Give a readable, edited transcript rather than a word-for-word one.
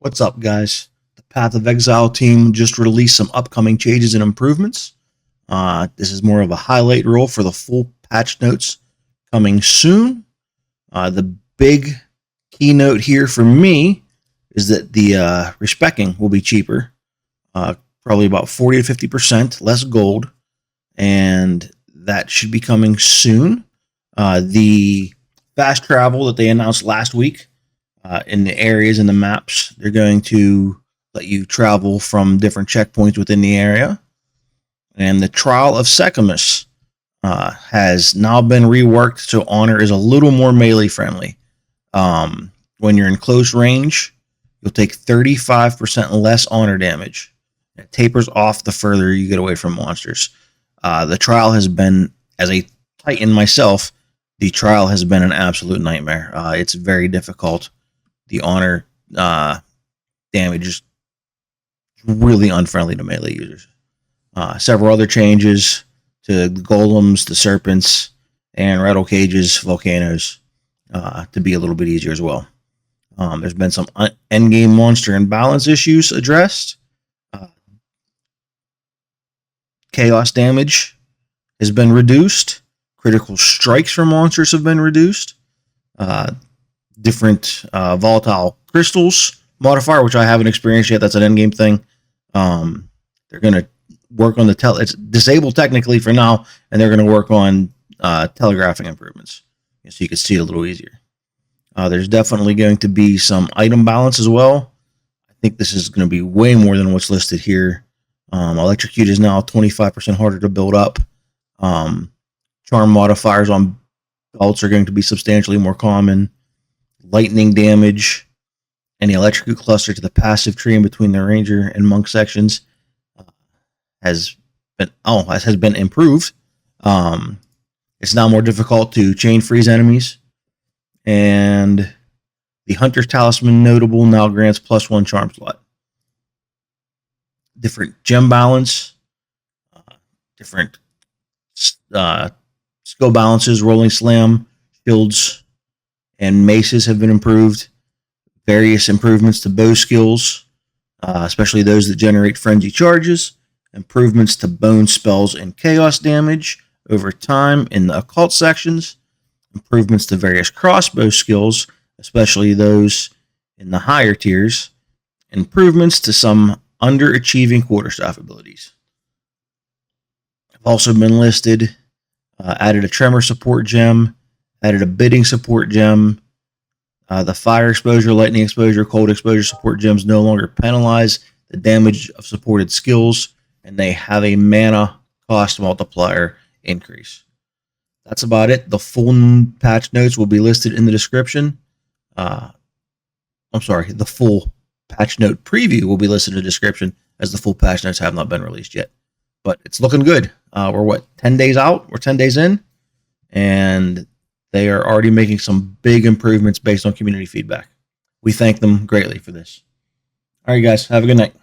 What's up, guys? The Path of Exile team just released some upcoming changes and improvements. This is more of a highlight reel for the full patch notes coming soon. The big keynote here for me is that the respecking will be cheaper, probably about 40 to 50% less gold, and that should be coming soon. The fast travel that they announced last week in the areas and the maps, they're going to let you travel from different checkpoints within the area. And the Trial of Secamus has now been reworked so Honor is a little more melee friendly. When you're in close range, you'll take 35% less Honor damage. It tapers off the further you get away from monsters. The Trial has been, as a Titan myself, the Trial has been an absolute nightmare. It's very difficult. The Honor damage is really unfriendly to melee users. Several other changes to the golems, the serpents, and rattle cages, volcanoes, to be a little bit easier as well. There's been some endgame monster imbalance issues addressed. Chaos damage has been reduced. Critical strikes from monsters have been reduced. Different volatile crystals modifier, which I haven't experienced yet. That's an endgame thing. They're going to work on it's disabled technically for now, and they're going to work on telegraphing improvements so you can see it a little easier. There's definitely going to be some item balance as well. I think this is going to be way more than what's listed here. Electrocute is now 25% harder to build up. Charm modifiers on belts are going to be substantially more common. Lightning damage and the electrocute cluster to the passive tree in between the ranger and monk sections has been improved. It's now more difficult to chain freeze enemies, and the Hunter's Talisman notable now grants +1 charm slot. Different gem balance, different skill balances, rolling slam, shields, and maces have been improved. Various improvements to bow skills, especially those that generate frenzy charges. Improvements to bone spells and chaos damage over time in the occult sections. Improvements to various crossbow skills, especially those in the higher tiers. Improvements to some underachieving quarterstaff abilities have also been listed. Added a tremor support gem, added a bidding support gem. The fire exposure, lightning exposure, cold exposure support gems no longer penalize the damage of supported skills, and they have a mana cost multiplier increase. That's about it. The full patch notes will be listed in the description. The full patch note preview will be listed in the description, as the full patch notes have not been released yet. But it's looking good. We're 10 days out? We're 10 days in, and they are already making some big improvements based on community feedback. We thank them greatly for this. All right, guys, have a good night.